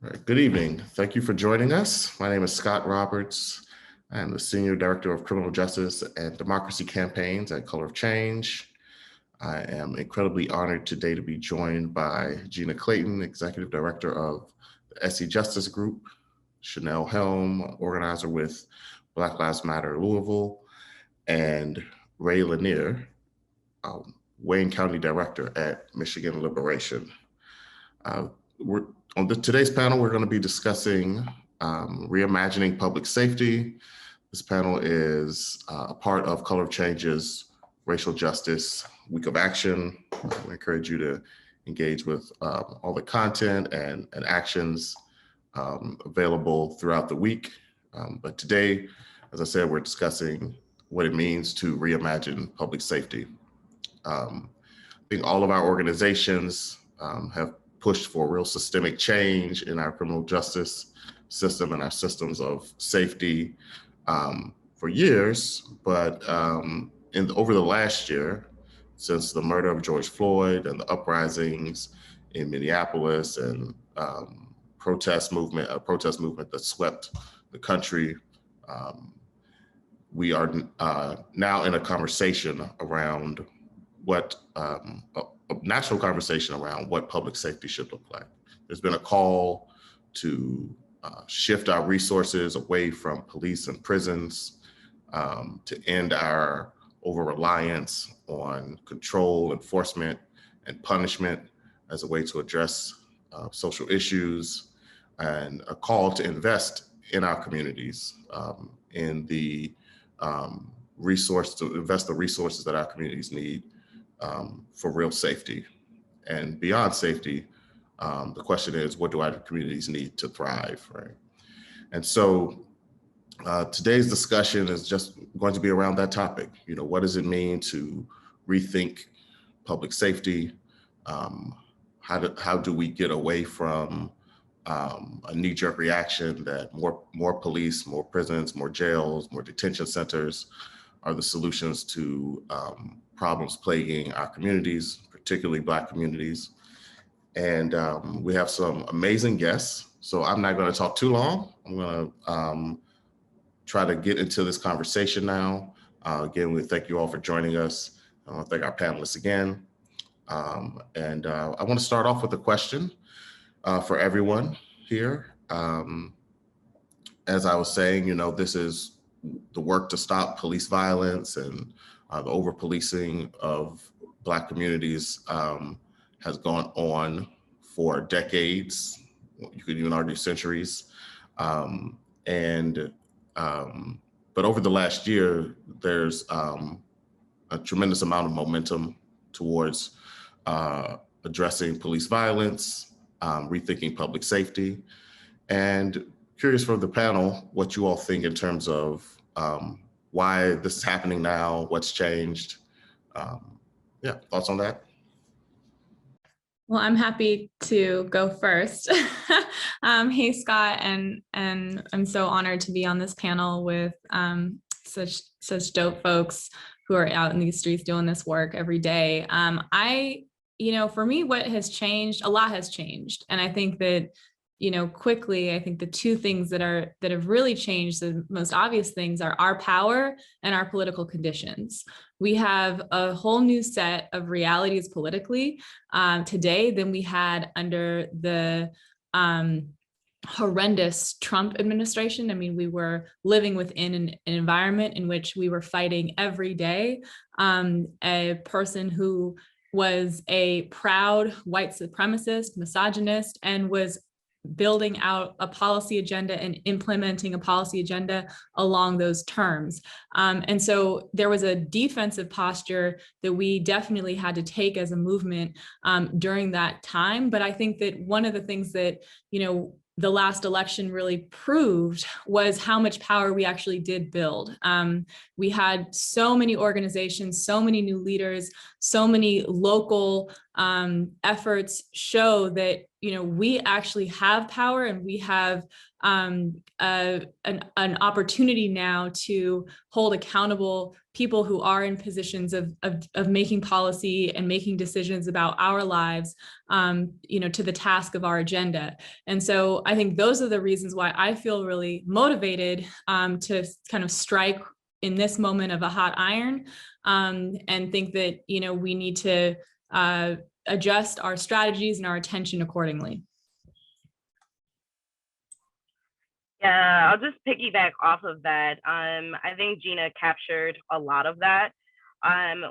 All right, good evening. Thank you for joining us. My name is Scott Roberts. I am the Senior Director of Criminal Justice and Democracy Campaigns at Color of Change. I am incredibly honored today to be joined by Gina Clayton, Executive Director of the Essie Justice Group, Chanelle Helm, organizer with Black Lives Matter Louisville, and Rai LaNier, Wayne County Director at Michigan Liberation. Today's panel, we're going to be discussing reimagining public safety. This panel is a part of Color of Change's Racial Justice Week of Action. We encourage you to engage with all the content and actions available throughout the week. But today, as I said, we're discussing what it means to reimagine public safety. I think all of our organizations have pushed for real systemic change in our criminal justice system and our systems of safety for years, but over the last year, since the murder of George Floyd and the uprisings in Minneapolis and a protest movement that swept the country, we are now in a conversation around a national conversation around what public safety should look like. There's been a call to shift our resources away from police and prisons, to end our over-reliance on control, enforcement, and punishment as a way to address social issues, and a call to invest in our communities, invest the resources that our communities need for real safety. And beyond safety, the question is, what do our communities need to thrive, right? And so today's discussion is just going to be around that topic. What does it mean to rethink public safety? How do we get away from a knee-jerk reaction that more police, more prisons, more jails, more detention centers are the solutions to problems plaguing our communities, particularly Black communities. And we have some amazing guests. So I'm not going to talk too long. I'm going to try to get into this conversation now. Again, we thank you all for joining us. I want to thank our panelists again. I want to start off with a question for everyone here. As I was saying, this is the work to stop police violence and the over-policing of Black communities has gone on for decades. You could even argue centuries. But over the last year, there's a tremendous amount of momentum towards addressing police violence, rethinking public safety, and curious from the panel what you all think in terms of why this is happening now, what's changed. Thoughts on that? Well, I'm happy to go first. Hey, Scott, and I'm so honored to be on this panel with such dope folks who are out in these streets doing this work every day. For me, what has changed, a lot has changed. And I think that, quickly, I think the two things that have really changed, the most obvious things, are our power and our political conditions. We have a whole new set of realities politically today than we had under the horrendous Trump administration. I mean, we were living within an environment in which we were fighting every day a person who was a proud white supremacist, misogynist, and was building out a policy agenda and implementing a policy agenda along those terms. And so there was a defensive posture that we definitely had to take as a movement during that time. But I think that one of the things that, the last election really proved was how much power we actually did build. We had so many organizations, so many new leaders, so many local efforts show that, we actually have power, and we have an opportunity now to hold accountable people who are in positions of making policy and making decisions about our lives, to the task of our agenda. And so I think those are the reasons why I feel really motivated to kind of strike in this moment of a hot iron, and think that, we need to adjust our strategies and our attention accordingly. Yeah, I'll just piggyback off of that. I think Gina captured a lot of that.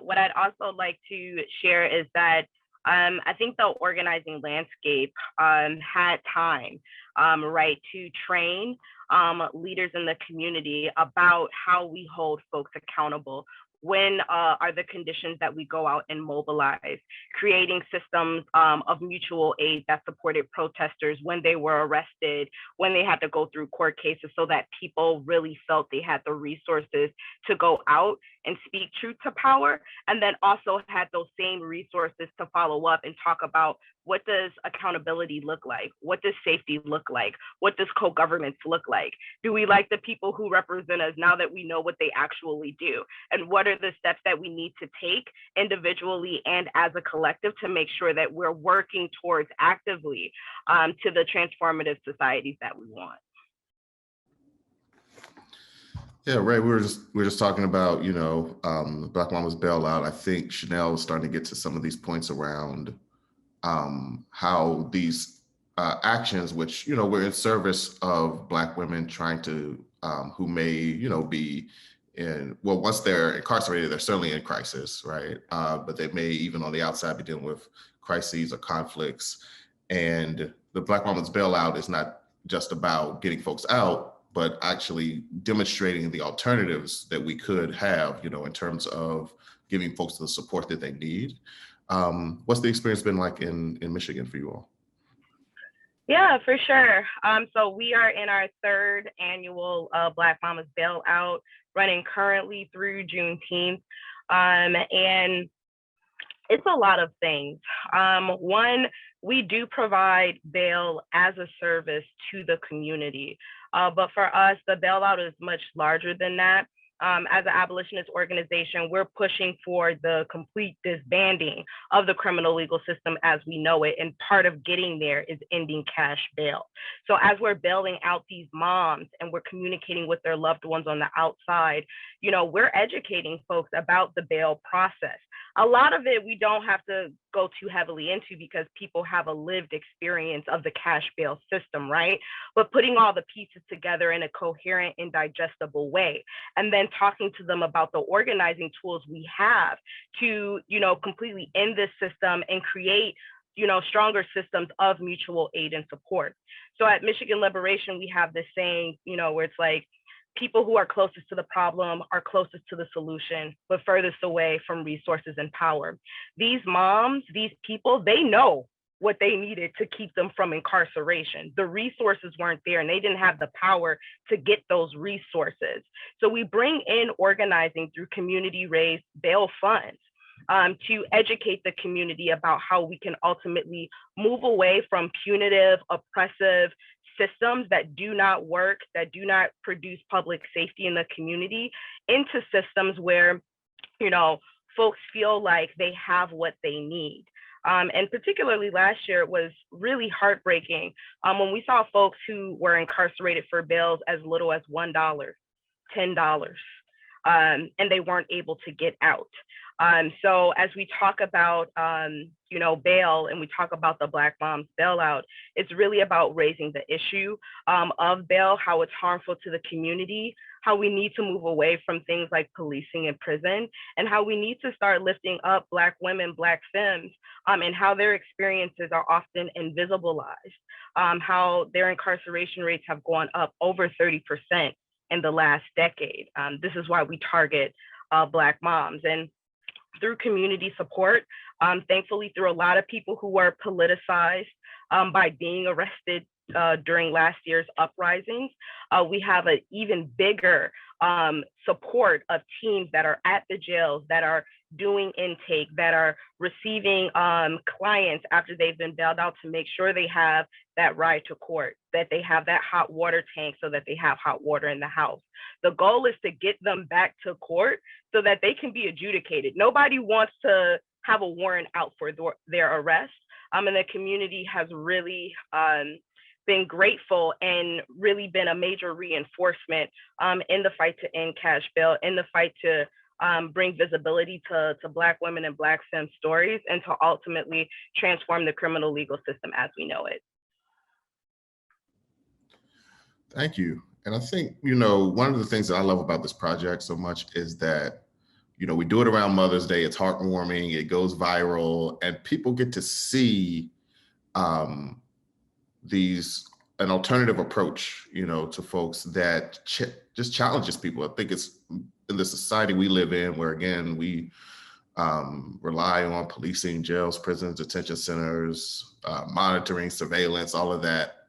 What I'd also like to share is that I think the organizing landscape had time, right, to train leaders in the community about how we hold folks accountable. When are the conditions that we go out and mobilize, creating systems of mutual aid that supported protesters when they were arrested, when they had to go through court cases, so that people really felt they had the resources to go out and speak truth to power, and then also had those same resources to follow up and talk about what does accountability look like? What does safety look like? What does co-governance look like? Do we like the people who represent us now that we know what they actually do? And what are the steps that we need to take individually and as a collective to make sure that we're working towards actively to the transformative societies that we want? Yeah, right. We were just talking about, Black Mama's bailout. I think Chanelle is starting to get to some of these points around how these actions, which, were in service of Black women trying to, who may, be in, well, once they're incarcerated, they're certainly in crisis, right? But they may even on the outside be dealing with crises or conflicts. And the Black Mama's bailout is not just about getting folks out, but actually demonstrating the alternatives that we could have, in terms of giving folks the support that they need. What's the experience been like in Michigan for you all? Yeah, for sure. So we are in our third annual Black Mamas Bailout, running currently through Juneteenth. And it's a lot of things. One, we do provide bail as a service to the community. But for us, the bailout is much larger than that. As an abolitionist organization, we're pushing for the complete disbanding of the criminal legal system as we know it. And part of getting there is ending cash bail. So as we're bailing out these moms and we're communicating with their loved ones on the outside, we're educating folks about the bail process. A lot of it we don't have to go too heavily into because people have a lived experience of the cash bail system, right? But putting all the pieces together in a coherent and digestible way, and then talking to them about the organizing tools we have to, completely end this system and create, stronger systems of mutual aid and support. So at Michigan Liberation, we have this saying, where it's like, people who are closest to the problem are closest to the solution, but furthest away from resources and power. These moms, these people, they know what they needed to keep them from incarceration. The resources weren't there and they didn't have the power to get those resources. So we bring in organizing through community-raised bail funds to educate the community about how we can ultimately move away from punitive, oppressive systems that do not work, that do not produce public safety in the community, into systems where, folks feel like they have what they need. And particularly last year, it was really heartbreaking when we saw folks who were incarcerated for bails as little as $1, $10, and they weren't able to get out. So as we talk about, bail and we talk about the Black Moms Bailout, it's really about raising the issue of bail, how it's harmful to the community, how we need to move away from things like policing and prison, and how we need to start lifting up Black women, Black femmes, and how their experiences are often invisibilized, how their incarceration rates have gone up over 30% in the last decade. This is why we target Black moms. And through community support, thankfully through a lot of people who were politicized by being arrested during last year's uprisings, we have an even bigger support of teams that are at the jails, that are doing intake, that are receiving clients after they've been bailed out to make sure they have that ride to court, that they have that hot water tank so that they have hot water in the house. The goal is to get them back to court so that they can be adjudicated. Nobody wants to have a warrant out for their arrest. And the community has really been grateful and really been a major reinforcement in the fight to end cash bail, in the fight to bring visibility to Black women and Black femme stories, and to ultimately transform the criminal legal system as we know it. Thank you. And I think, one of the things that I love about this project so much is that, we do it around Mother's Day. It's heartwarming. It goes viral, and people get to see an alternative approach, to folks that just challenges people. I think it's in the society we live in, where again we rely on policing, jails, prisons, detention centers, monitoring, surveillance, all of that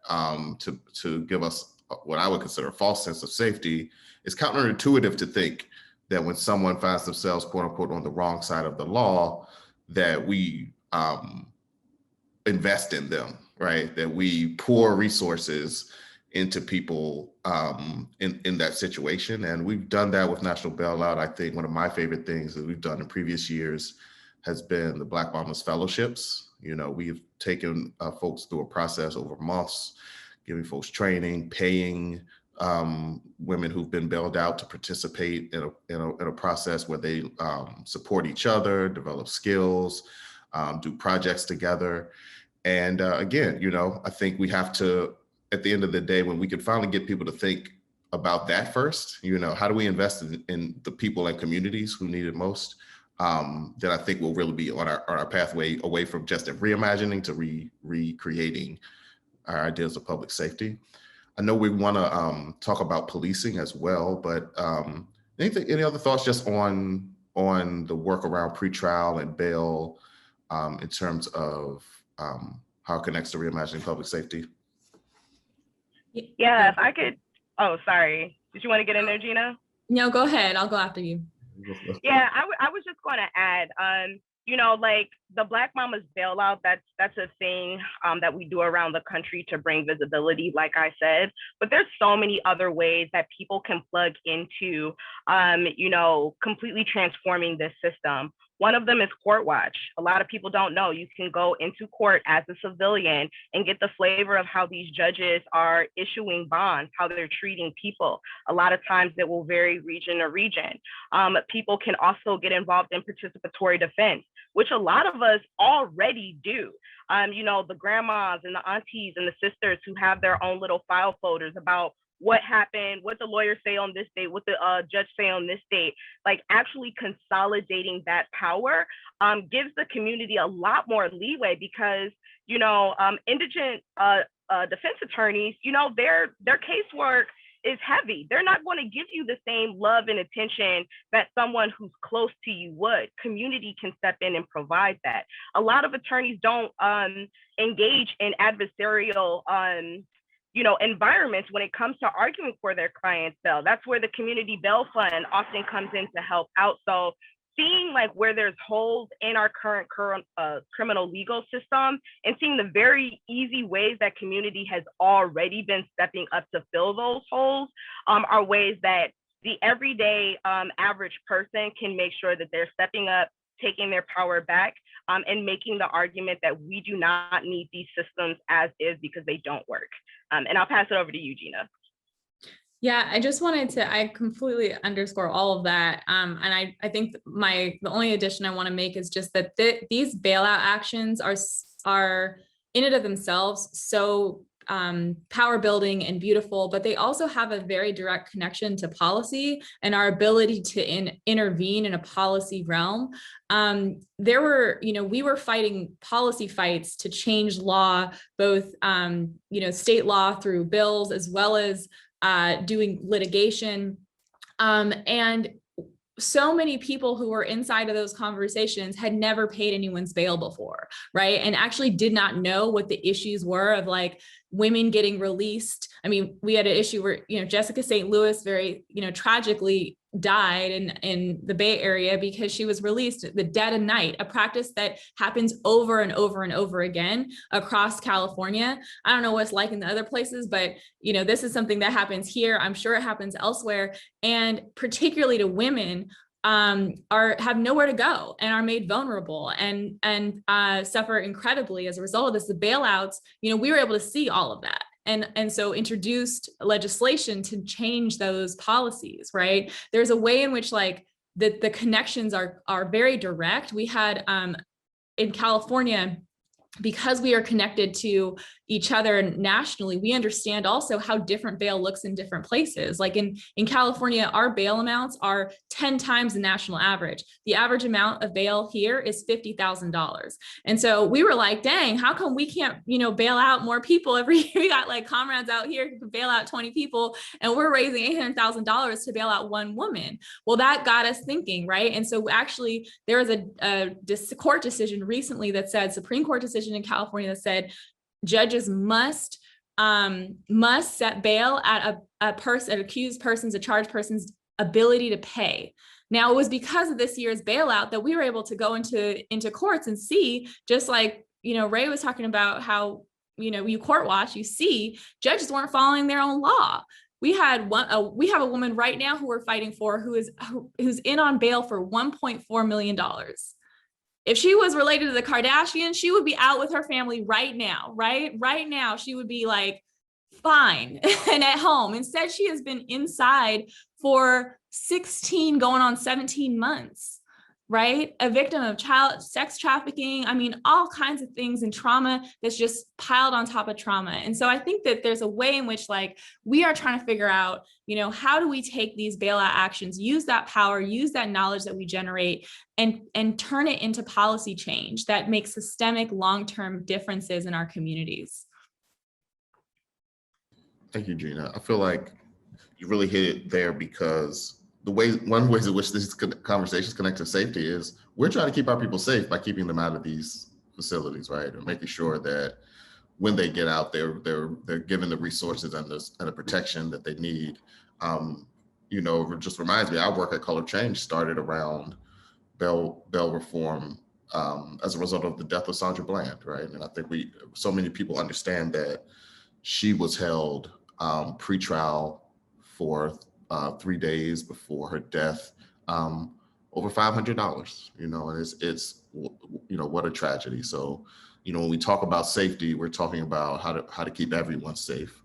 to give us what I would consider a false sense of safety. It's counterintuitive to think that when someone finds themselves, quote unquote, on the wrong side of the law, that we invest in them, right? That we pour resources into people in that situation. And we've done that with National Bailout. I think one of my favorite things that we've done in previous years has been the Black Mamas Fellowships. We've taken folks through a process over months, giving folks training, paying women who've been bailed out to participate in a process where they support each other, develop skills, do projects together. And again, I think we have to, at the end of the day, when we can finally get people to think about that first, how do we invest in the people and communities who need it most? Then I think we'll really be on our pathway away from just reimagining to recreating our ideas of public safety. I know we want to talk about policing as well, but any other thoughts just on the work around pretrial and bail in terms of how it connects to reimagining public safety? Yeah, if I could. Oh, sorry. Did you want to get in there, Gina? No, go ahead. I'll go after you. Yeah, I was just going to add, like the Black Mamas Bailout, that's a thing that we do around the country to bring visibility, like I said, but there's so many other ways that people can plug into, completely transforming this system. One of them is Court Watch. A lot of people don't know you can go into court as a civilian and get the flavor of how these judges are issuing bonds, how they're treating people. A lot of times it will vary region to region. People can also get involved in participatory defense, which a lot of us already do. The grandmas and the aunties and the sisters who have their own little file folders about what happened, what the lawyers say on this date, what the judge say on this date, like actually consolidating that power gives the community a lot more leeway because, indigent defense attorneys, their casework is heavy. They're not going to give you the same love and attention that someone who's close to you would. Community can step in and provide that. A lot of attorneys don't engage in adversarial environments when it comes to arguing for their client's bail. That's where the community bail fund often comes in to help out. So seeing like where there's holes in our current criminal legal system and seeing the very easy ways that community has already been stepping up to fill those holes are ways that the everyday average person can make sure that they're stepping up, taking their power back, and making the argument that we do not need these systems as is because they don't work. And I'll pass it over to you, Gina. Yeah, I just wanted to, I completely underscore all of that. And I think the only addition I want to make is just that these bailout actions are in and of themselves so power building and beautiful, but they also have a very direct connection to policy and our ability to intervene in a policy realm. We were fighting policy fights to change law, both, state law through bills, as well as doing litigation. And so many people who were inside of those conversations had never paid anyone's bail before, right? And actually did not know what the issues were of like women getting released. I mean, we had an issue where, Jessica St. Louis very, tragically died in the Bay Area because she was released at the dead of night, a practice that happens over and over and over again across California. I don't know what it's like in the other places, but this is something that happens here. I'm sure it happens elsewhere, and particularly to women have nowhere to go and are made vulnerable and suffer incredibly as a result of this. The bailouts, we were able to see all of that. And so introduced legislation to change those policies, right? There's a way in which the connections are very direct. We had in California, because we are connected to each other nationally, we understand also how different bail looks in different places. Like in California, our bail amounts are 10 times the national average. The average amount of bail here is $50,000. And so we were like, dang, how come we can't, bail out more people every year? We got comrades out here who can bail out 20 people, and we're raising $800,000 to bail out one woman. Well, that got us thinking, right? And so actually there was a court decision recently that said, Supreme Court decision in California that said judges must set bail at an accused person's, a charged person's ability to pay. Now, it was because of this year's bailout that we were able to go into courts and see, just like Ray was talking about how you court watch, you see judges weren't following their own law. We have a woman right now who we're fighting for who's in on bail for $1.4 million. If she was related to the Kardashians, she would be out with her family right now, right? Right now, she would be fine and at home. Instead, she has been inside for 16 going on 17 months, right? A victim of child sex trafficking. I mean, all kinds of things and trauma that's just piled on top of trauma. And so I think that there's a way in which we are trying to figure out, how do we take these bailout actions, use that power, use that knowledge that we generate and turn it into policy change that makes systemic long-term differences in our communities. Thank you, Gina. I feel like you really hit it there, because one of the ways in which these conversations connect to safety is we're trying to keep our people safe by keeping them out of these facilities, right? And making sure that when they get out, they're given the resources and the protection that they need. It just reminds me, our work at Color Change started around bail reform as a result of the death of Sandra Bland, right? And I think so many people understand that she was held pre-trial for 3 days before her death, over $500, and it's what a tragedy. So, when we talk about safety, we're talking about how to keep everyone safe.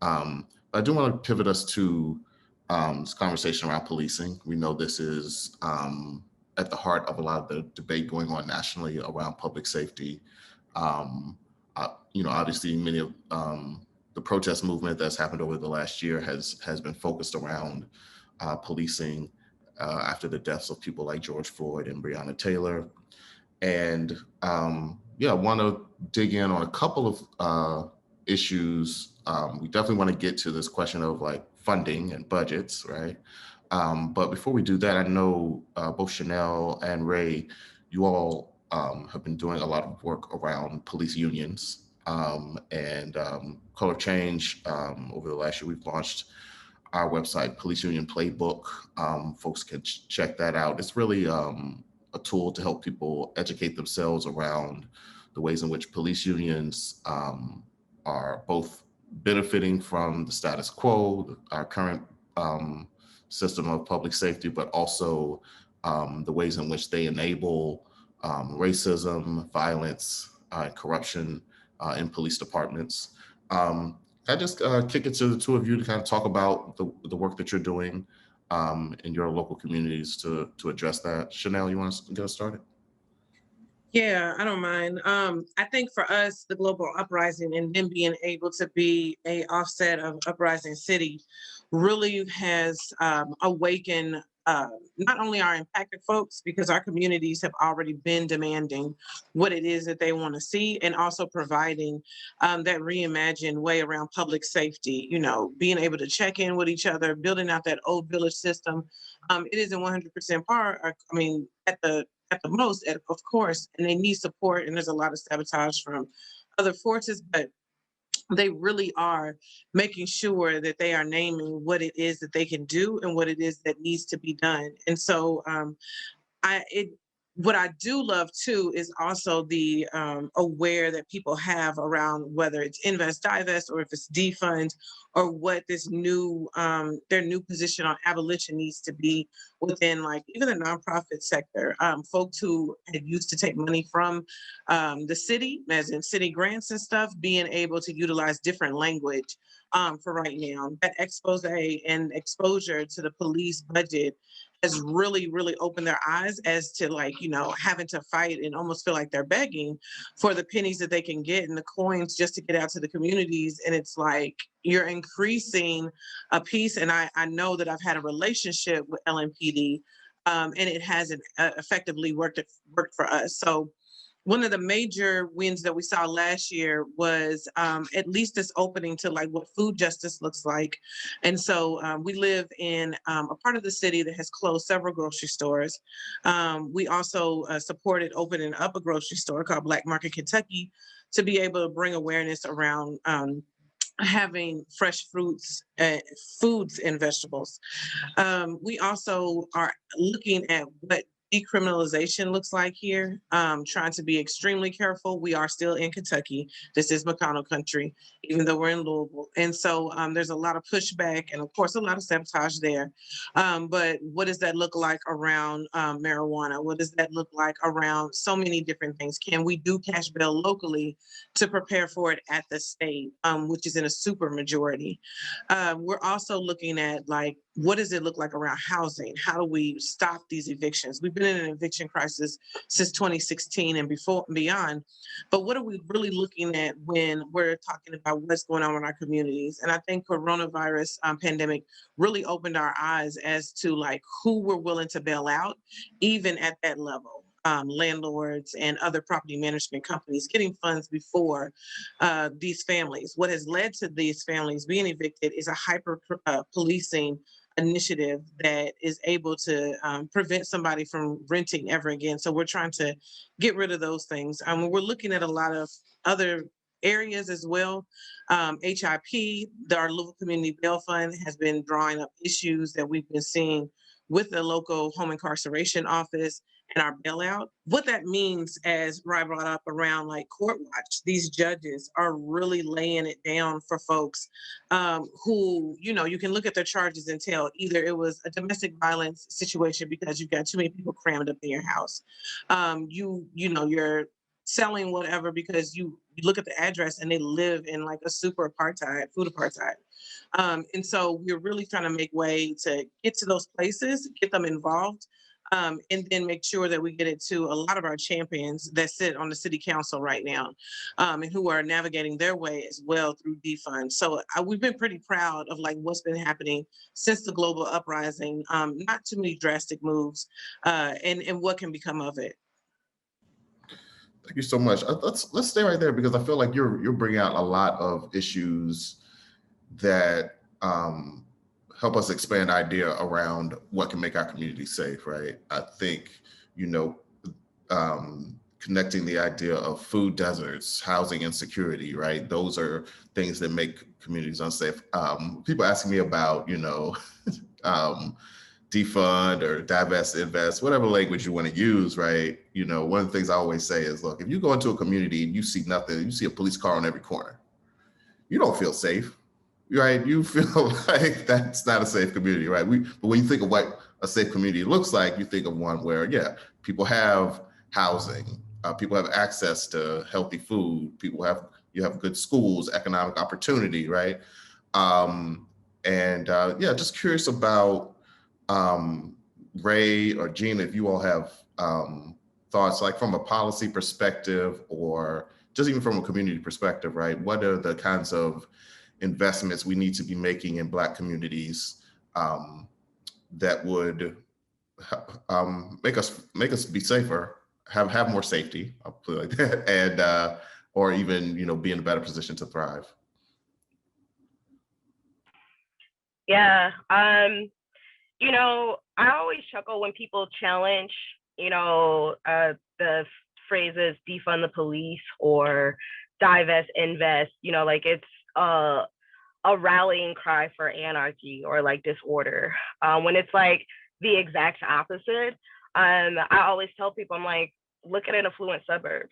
I do want to pivot us to this conversation around policing. We know this is at the heart of a lot of the debate going on nationally around public safety. Obviously many of the protest movement that's happened over the last year has been focused around policing after the deaths of people like George Floyd and Breonna Taylor. And I want to dig in on a couple of issues. We definitely want to get to this question of funding and budgets, right? But before we do that, I know both Chanelle and Ray, you all have been doing a lot of work around police unions. And Color Change, over the last year, we've launched our website, Police Union Playbook. Folks can check that out. It's really a tool to help people educate themselves around the ways in which police unions are both benefiting from the status quo, our current system of public safety, but also the ways in which they enable racism, violence, corruption in police departments. I just kick it to the two of you to kind of talk about the work that you're doing in your local communities to address that. Chanelle, you want to get us started? Yeah, I don't mind. I think for us, the global uprising and then being able to be a offset of Uprising City really has awakened not only our impacted folks, because our communities have already been demanding what it is that they want to see, and also providing that reimagined way around public safety, being able to check in with each other, building out that old village system. It isn't 100% par, at the most, of course, and they need support, and there's a lot of sabotage from other forces, but they really are making sure that they are naming what it is that they can do and what it is that needs to be done. And so what I do love too is also the aware that people have around whether it's invest, divest, or if it's defund, or what this new their new position on abolition needs to be within like even the nonprofit sector. Folks who had used to take money from the city, as in city grants and stuff, being able to utilize different language for right now. That expose and exposure to the police budget has really, really opened their eyes as to like, you know, having to fight and almost feel like they're begging for the pennies that they can get and the coins just to get out to the communities. And it's like, you're increasing a piece. And I know that I've had a relationship with LMPD and it hasn't effectively worked for us. So one of the major wins that we saw last year was at least this opening to like what food justice looks like. And so we live in a part of the city that has closed several grocery stores. We also supported opening up a grocery store called Black Market Kentucky to be able to bring awareness around having fresh fruits, foods and vegetables. We also are looking at what decriminalization looks like here, trying to be extremely careful. We are still in Kentucky. This is McConnell country, even though we're in Louisville. And so there's a lot of pushback and of course a lot of sabotage there. But what does that look like around marijuana? What does that look like around so many different things? Can we do cash bail locally to prepare for it at the state, which is in a super majority? We're also looking at like, what does it look like around housing? How do we stop these evictions? We've been in an eviction crisis since 2016 and before and beyond. But what are we really looking at when we're talking about what's going on in our communities? And I think coronavirus pandemic really opened our eyes as to like who we're willing to bail out, even at that level. Landlords and other property management companies getting funds before these families. What has led to these families being evicted is a hyper policing initiative that is able to prevent somebody from renting ever again. So we're trying to get rid of those things. We're looking at a lot of other areas as well. HIP, our Louisville Community Bail Fund, has been drawing up issues that we've been seeing with the local home incarceration office and our bailout. What that means, as Rai brought up around like court watch, these judges are really laying it down for folks who, you know, you can look at their charges and tell either it was a domestic violence situation because you've got too many people crammed up in your house. You know, you're selling whatever because you look at the address and they live in like a super apartheid, food apartheid. And so we're really trying to make way to get to those places, get them involved, and then make sure that we get it to a lot of our champions that sit on the city council right now, and who are navigating their way as well through defund. So we've been pretty proud of like what's been happening since the global uprising. Not too many drastic moves, and what can become of it. Thank you so much. Let's stay right there because I feel like you're bringing out a lot of issues that help us expand the idea around what can make our community safe, right? I think, you know, connecting the idea of food deserts, housing insecurity, right? Those are things that make communities unsafe. People asking me about, you know, defund or divest, invest, whatever language you want to use, right? You know, one of the things I always say is, look, if you go into a community and you see nothing, you see a police car on every corner, you don't feel safe, right? You feel like that's not a safe community, right? But when you think of what a safe community looks like, you think of one where, yeah, people have housing, people have access to healthy food, you have good schools, economic opportunity, right? Yeah, just curious about Rai or Gina, if you all have thoughts, like from a policy perspective or just even from a community perspective, right? What are the kinds of investments we need to be making in Black communities that would make us be safer, have more safety, I'll put it like that, and or even, you know, be in a better position to thrive? Yeah. You know, I always chuckle when people challenge, you know, the phrases defund the police or divest, invest, like it's a rallying cry for anarchy or like disorder, when it's like the exact opposite. I always tell people, I'm like, look at an affluent suburb.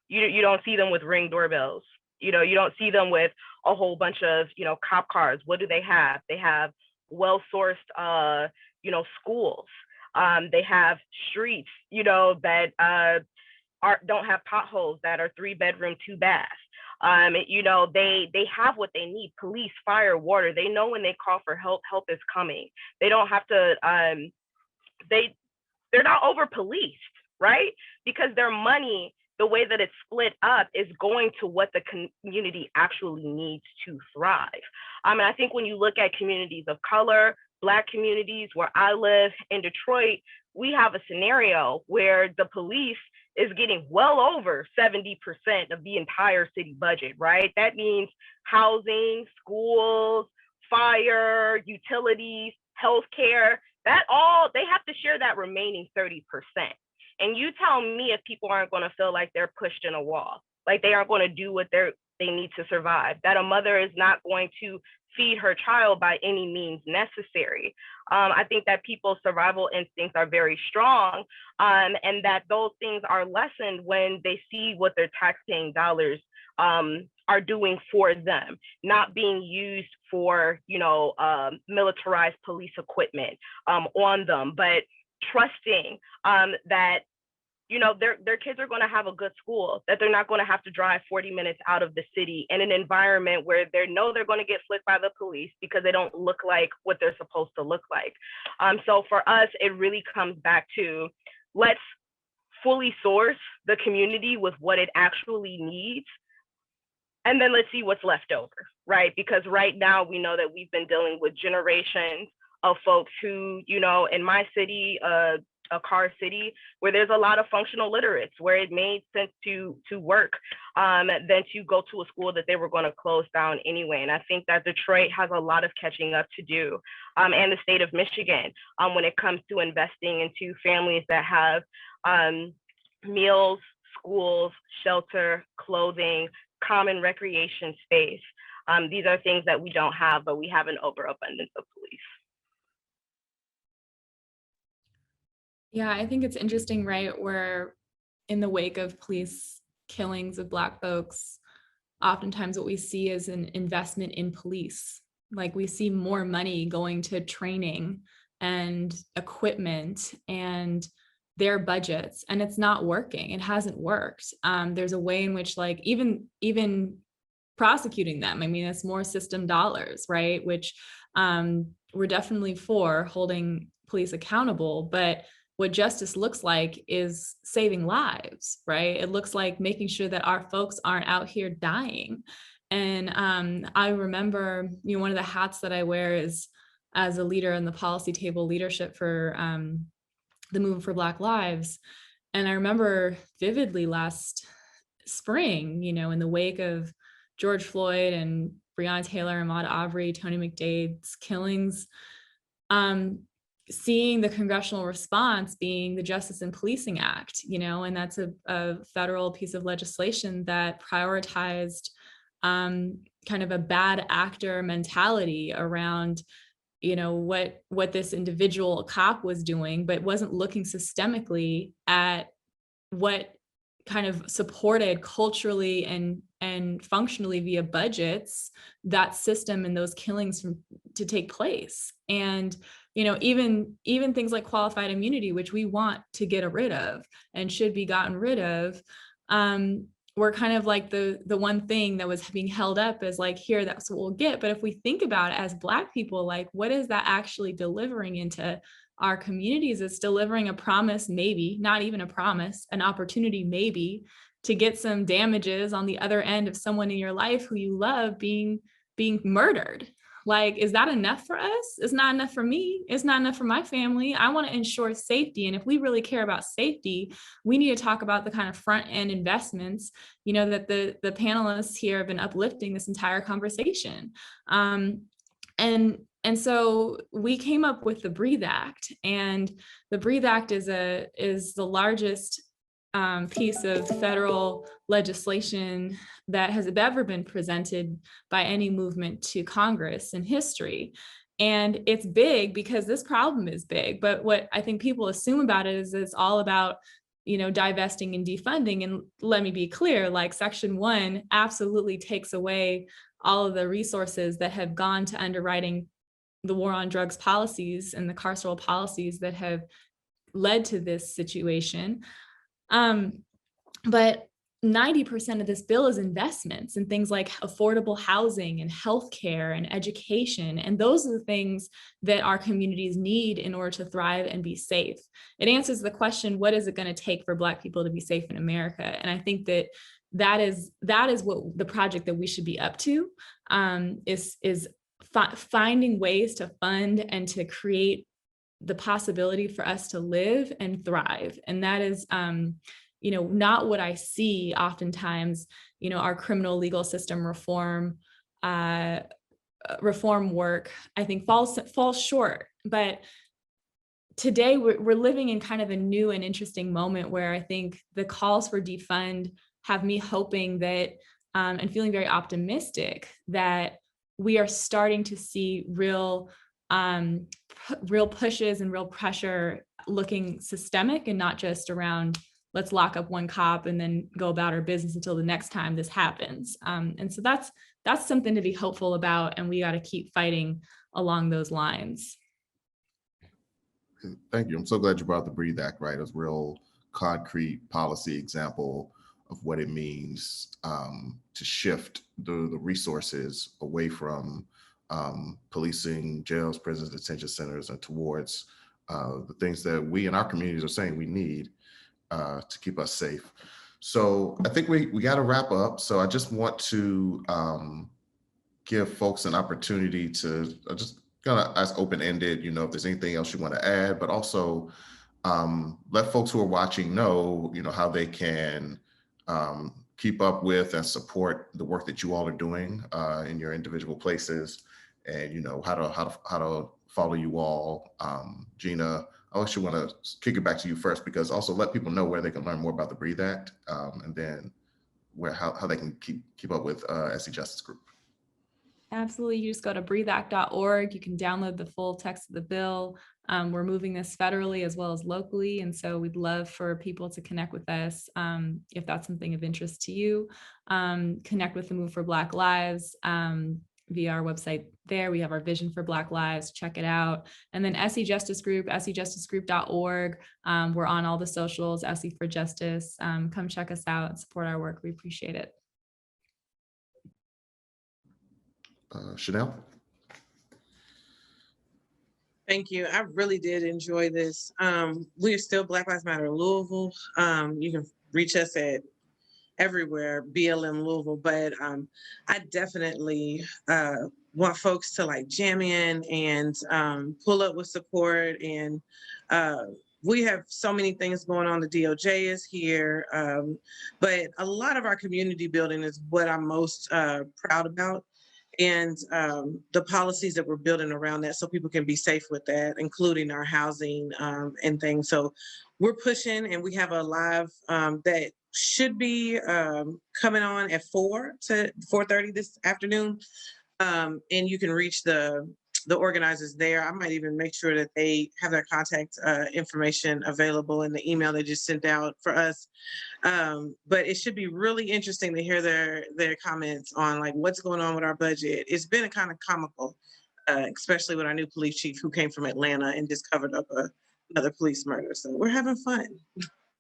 You don't see them with Ring doorbells. You don't see them with a whole bunch of, cop cars. What do they have? They have well-sourced, schools. They have streets, that don't have potholes, that are 3-bedroom, 2-bath. They have what they need: police, fire, water. They know when they call for help is coming. They don't have to, they're not over policed, right? Because their money, the way that it's split up, is going to what the community actually needs to thrive. And I think when you look at communities of color, Black communities, where I live in Detroit, we have a scenario where the police is getting well over 70% of the entire city budget, right? That means housing, schools, fire, utilities, healthcare, that all, they have to share that remaining 30%. And you tell me if people aren't going to feel like they're pushed in a wall, like they aren't going to do what they need to survive, that a mother is not going to feed her child by any means necessary. I think that people's survival instincts are very strong, and that those things are lessened when they see what their taxpaying dollars are doing for them, not being used for, militarized police equipment on them, but trusting that their kids are going to have a good school, that they're not going to have to drive 40 minutes out of the city in an environment where they know they're going to get flicked by the police because they don't look like what they're supposed to look like. So for us, it really comes back to, let's fully source the community with what it actually needs, and then let's see what's left over, right? Because right now we know that we've been dealing with generations of folks who, in my city, a car city, where there's a lot of functional literates, where it made sense to work than to go to a school that they were going to close down anyway. And I think that Detroit has a lot of catching up to do, and the state of Michigan, when it comes to investing into families that have meals, schools, shelter, clothing, common recreation space. These are things that we don't have, but we have an overabundance of police. Yeah, I think it's interesting, right? Where in the wake of police killings of Black folks, oftentimes what we see is an investment in police. Like we see more money going to training and equipment and their budgets, and it's not working. It hasn't worked. There's a way in which, like, even prosecuting them, I mean, it's more system dollars, right? Which we're definitely for holding police accountable, but what justice looks like is saving lives, right? It looks like making sure that our folks aren't out here dying. And I remember, one of the hats that I wear is as a leader in the policy table leadership for the Movement for Black Lives. And I remember vividly last spring, in the wake of George Floyd and Breonna Taylor, Ahmaud Arbery, Tony McDade's killings, seeing the congressional response being the Justice and Policing Act, and that's a federal piece of legislation that prioritized kind of a bad actor mentality around, what this individual cop was doing, but wasn't looking systemically at what kind of supported culturally and functionally via budgets that system and those killings to take place. And even things like qualified immunity, which we want to get rid of and should be gotten rid of, were kind of like the one thing that was being held up as like, here, that's what we'll get. But if we think about it as Black people, like, what is that actually delivering into our communities? It's delivering a promise, maybe, not even a promise, an opportunity, maybe, to get some damages on the other end of someone in your life who you love being murdered. Like, is that enough for us? It's not enough for me. It's not enough for my family. I want to ensure safety. And if we really care about safety, we need to talk about the kind of front end investments, that the panelists here have been uplifting this entire conversation. And so we came up with the Breathe Act, and the Breathe Act is the largest piece of federal legislation that has ever been presented by any movement to Congress in history. And it's big because this problem is big. But what I think people assume about it is it's all about, divesting and defunding. And let me be clear, like Section 1 absolutely takes away all of the resources that have gone to underwriting the war on drugs policies and the carceral policies that have led to this situation. But 90% of this bill is investments in things like affordable housing and healthcare and education. And those are the things that our communities need in order to thrive and be safe. It answers the question, what is it going to take for Black people to be safe in America? And I think that is what the project that we should be up to, is finding ways to fund and to create the possibility for us to live and thrive. And that is, not what I see oftentimes, our criminal legal system reform work, I think falls short. But today we're living in kind of a new and interesting moment where I think the calls for defund have me hoping that, and feeling very optimistic that we are starting to see real pushes and real pressure looking systemic and not just around let's lock up one cop and then go about our business until the next time this happens. And so that's something to be hopeful about, and we got to keep fighting along those lines. Thank you. I'm so glad you brought the BREATHE Act, right? As real concrete policy example of what it means to shift the resources away from policing, jails, prisons, detention centers, and towards the things that we in our communities are saying we need to keep us safe. So I think we got to wrap up. So I just want to give folks an opportunity to just kind of ask open-ended, if there's anything else you want to add, but also let folks who are watching know, how they can keep up with and support the work that you all are doing in your individual places, and how to follow you all. Gina, I actually want to kick it back to you first, because also let people know where they can learn more about the BREATHE Act, and then how they can keep up with Essie Justice Group. Absolutely. You just go to breatheact.org. You can download the full text of the bill. We're moving this federally as well as locally. And so we'd love for people to connect with us if that's something of interest to you. Connect with the Move for Black Lives via our website there. We have our vision for Black Lives. Check it out. And then Essie Justice Group,essiejusticegroup.org. We're on all the socials, Essie for Justice. Come check us out and support our work. We appreciate it. Chanelle? Thank you. I really did enjoy this. We are still Black Lives Matter Louisville. You can reach us at everywhere, BLM Louisville, but I definitely want folks to jam in and pull up with support. And we have so many things going on. The DOJ is here, but a lot of our community building is what I'm most proud about. And the policies that we're building around that so people can be safe with that, including our housing and things. So we're pushing, and we have a live that should be coming on at 4 to 4:30 this afternoon. And you can reach the organizers there. I might even make sure that they have their contact information available in the email they just sent out for us. But it should be really interesting to hear their comments on what's going on with our budget. It's been a kind of comical, especially with our new police chief who came from Atlanta and just covered up another police murder. So we're having fun.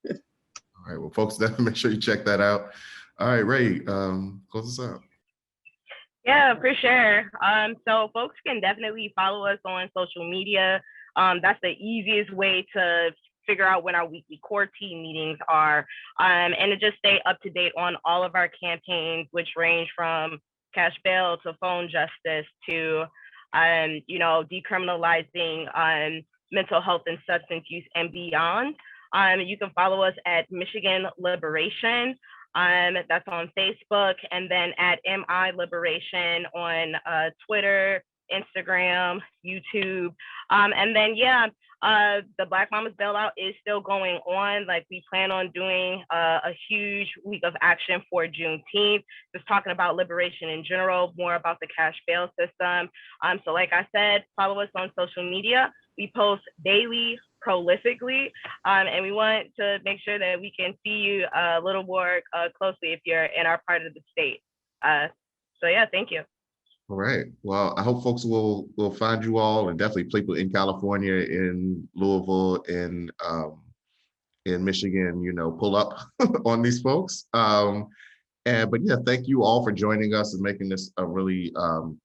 All right, well, folks, definitely make sure you check that out. All right, Ray, close us out. Yeah, for sure. So folks can definitely follow us on social media. That's the easiest way to figure out when our weekly core team meetings are, and to just stay up to date on all of our campaigns, which range from cash bail to phone justice to, decriminalizing mental health and substance use and beyond. You can follow us at Michigan Liberation. That's on Facebook, and then at MI Liberation on Twitter, Instagram, YouTube. And then, The Black Mamas Bailout is still going on. Like, we plan on doing a huge week of action for Juneteenth, just talking about liberation in general, more about the cash bail system. So like I said, follow us on social media. We post daily, prolifically, and we want to make sure that we can see you a little more closely if you're in our part of the state. So yeah, thank you. All right. Well, I hope folks will find you all, and definitely people in California, in Louisville, in Michigan, pull up on these folks. But yeah, thank you all for joining us and making this a really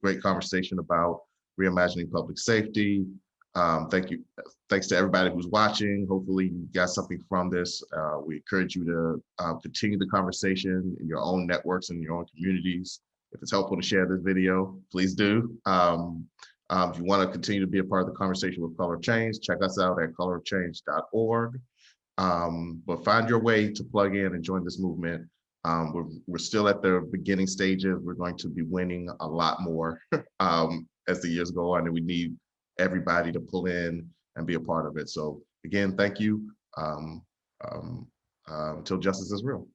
great conversation about reimagining public safety. Thanks to everybody who's watching. Hopefully you got something from this. We encourage you to continue the conversation in your own networks and your own communities. If it's helpful to share this video, please do. If you want to continue to be a part of the conversation with Color of Change, check us out at colorofchange.org. But find your way to plug in and join this movement. We're still at the beginning stages. We're going to be winning a lot more as the years go on, and we need everybody to pull in and be a part of it. So again, thank you. Until justice is real.